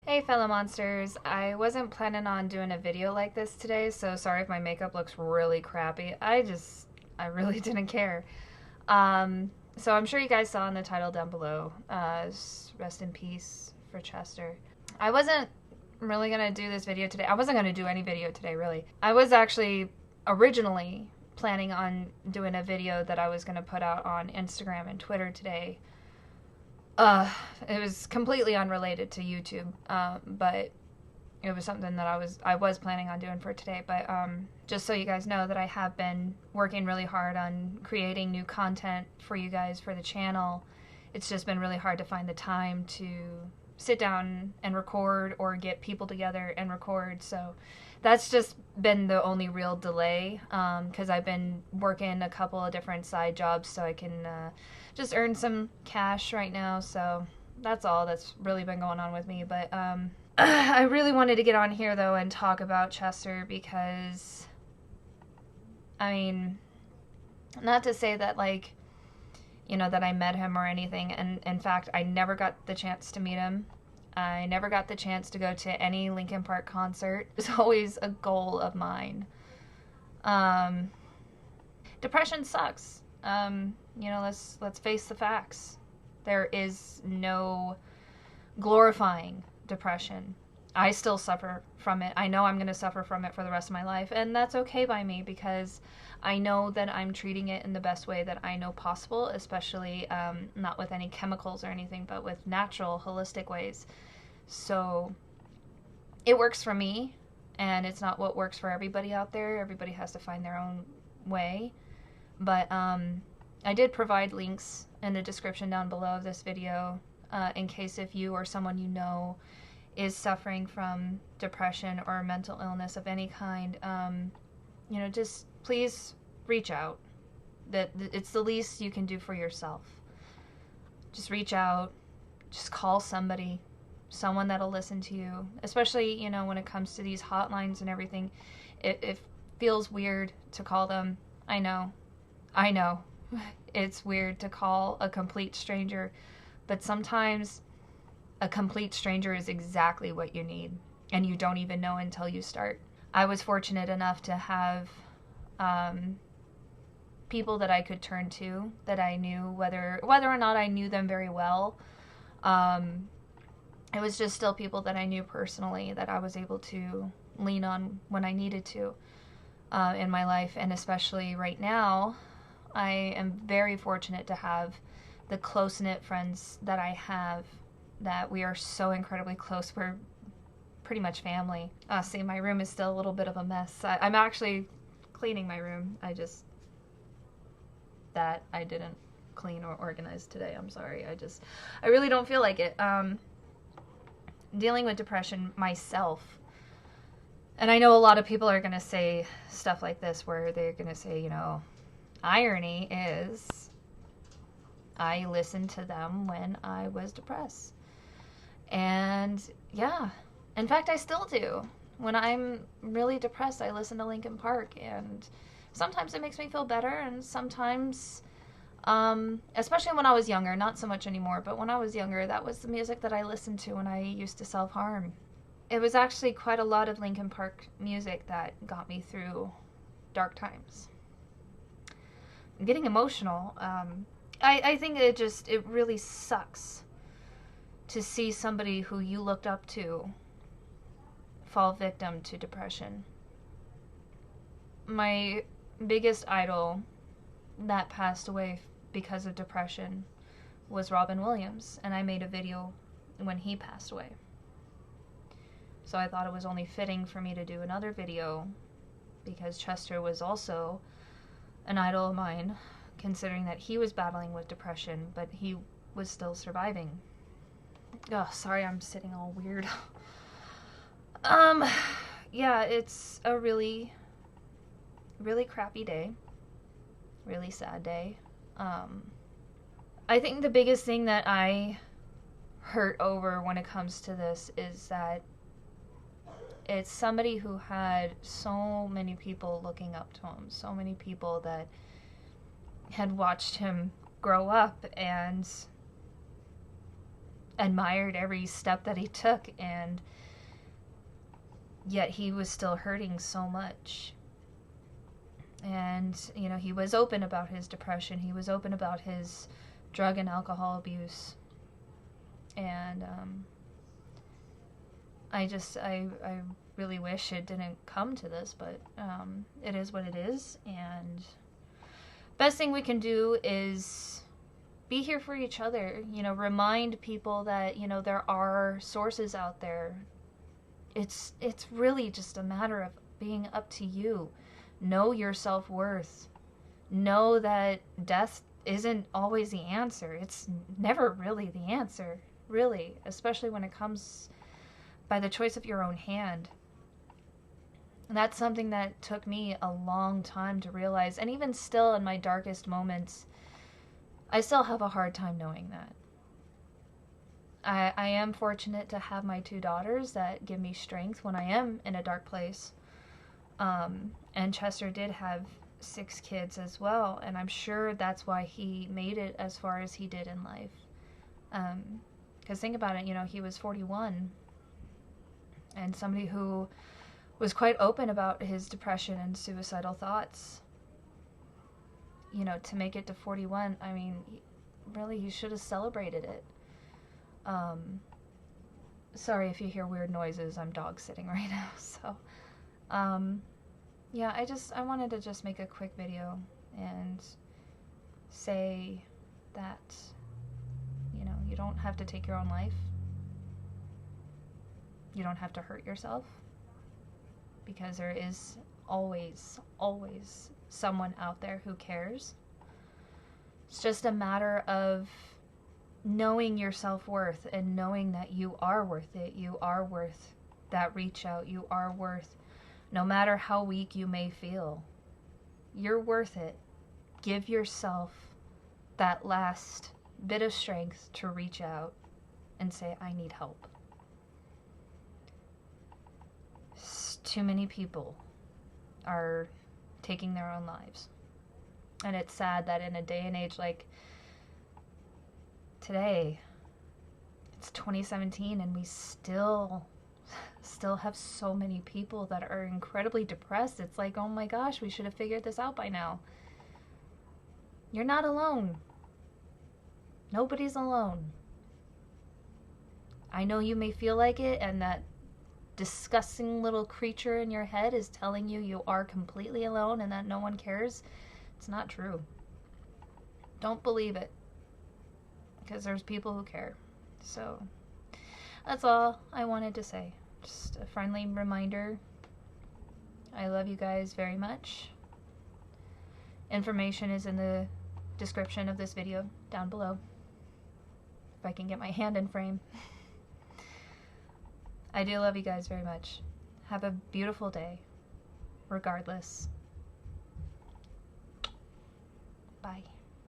Hey fellow monsters, I wasn't planning on doing a video like this today, so sorry if my makeup looks really crappy. I really didn't care. So I'm sure you guys saw in the title down below, rest in peace for Chester. I wasn't really gonna do this video today. I wasn't gonna do any video today, really. I was actually originally planning on doing a video that I was gonna put out on Instagram and Twitter today. It was completely unrelated to YouTube, but it was something that I was planning on doing for today. But just so you guys know that I have been working really hard on creating new content for you guys for the channel. It's just been really hard to find the time to sit down and record or get people together and record. So that's just been the only real delay, because I've been working a couple of different side jobs so I can just earn some cash right now. So that's all that's really been going on with me. But I really wanted to get on here though and talk about Chester because, I mean, not to say that like, you know, that I met him or anything, and in fact I never got the chance to meet him. I never got the chance to go to any Linkin Park concert. It was always a goal of mine. Depression sucks. You know, let's face the facts. There is no glorifying depression. I still suffer from it. I know I'm going to suffer from it for the rest of my life, and that's okay by me because I know that I'm treating it in the best way that I know possible, especially not with any chemicals or anything, but with natural, holistic ways. So it works for me, and it's not what works for everybody out there. Everybody has to find their own way. But I did provide links in the description down below of this video in case if you or someone you know is suffering from depression or mental illness of any kind. You know, just please reach out. It's the least you can do for yourself. Just reach out. Just call somebody. Someone that'll listen to you. Especially, you know, when it comes to these hotlines and everything. It feels weird to call them. I know. It's weird to call a complete stranger. But sometimes a complete stranger is exactly what you need. And you don't even know until you start. I was fortunate enough to have people that I could turn to, that I knew, whether or not I knew them very well. It was just still people that I knew personally that I was able to lean on when I needed to in my life. And especially right now, I am very fortunate to have the close-knit friends that I have, that we are so incredibly close. We're pretty much family. See, my room is still a little bit of a mess. I'm actually cleaning my room. I didn't clean or organize today. I'm sorry. I really don't feel like it. Dealing with depression myself. And I know a lot of people are going to say stuff like this where they're going to say, you know, irony is I listened to them when I was depressed. And yeah, in fact, I still do. When I'm really depressed, I listen to Linkin Park, and sometimes it makes me feel better, and sometimes, especially when I was younger, not so much anymore, but when I was younger, that was the music that I listened to when I used to self-harm. It was actually quite a lot of Linkin Park music that got me through dark times. I'm getting emotional. I think it really sucks to see somebody who you looked up to fall victim to depression. My biggest idol that passed away because of depression was Robin Williams, and I made a video when he passed away. So I thought it was only fitting for me to do another video because Chester was also an idol of mine, considering that he was battling with depression, but he was still surviving. Oh, sorry, I'm sitting all weird. Yeah, it's a really, really crappy day. Really sad day. I think the biggest thing that I hurt over when it comes to this is that it's somebody who had so many people looking up to him, so many people that had watched him grow up and admired every step that he took, and yet he was still hurting so much. And, you know, he was open about his depression. He was open about his drug and alcohol abuse. And I really wish it didn't come to this, but it is what it is. And best thing we can do is be here for each other. You know, remind people that, you know, there are sources out there. It's really just a matter of being up to you. Know your self-worth. Know that death isn't always the answer. It's never really the answer, really, especially when it comes by the choice of your own hand. And that's something that took me a long time to realize, and even still in my darkest moments, I still have a hard time knowing that. I am fortunate to have my 2 daughters that give me strength when I am in a dark place. And Chester did have 6 kids as well, and I'm sure that's why he made it as far as he did in life. Because think about it, you know, he was 41, and somebody who was quite open about his depression and suicidal thoughts. You know, to make it to 41, I mean, really, he should have celebrated it. Sorry if you hear weird noises, I'm dog sitting right now, so, yeah, I wanted to just make a quick video and say that, you know, you don't have to take your own life. You don't have to hurt yourself, because there is always, always someone out there who cares. It's just a matter of knowing your self-worth and knowing that you are worth it. You are worth that reach out. You are worth, no matter how weak you may feel, you're worth it. Give yourself that last bit of strength to reach out and say, I need help. Too many people are taking their own lives. And it's sad that in a day and age like today, it's 2017, and we still have so many people that are incredibly depressed. It's like, oh my gosh, we should have figured this out by now. You're not alone. Nobody's alone. I know you may feel like it, and that disgusting little creature in your head is telling you you are completely alone and that no one cares. It's not true. Don't believe it, because there's people who care. So that's all I wanted to say. Just a friendly reminder. I love you guys very much. Information is in the description of this video down below, if I can get my hand in frame. I do love you guys very much. Have a beautiful day, regardless. Bye.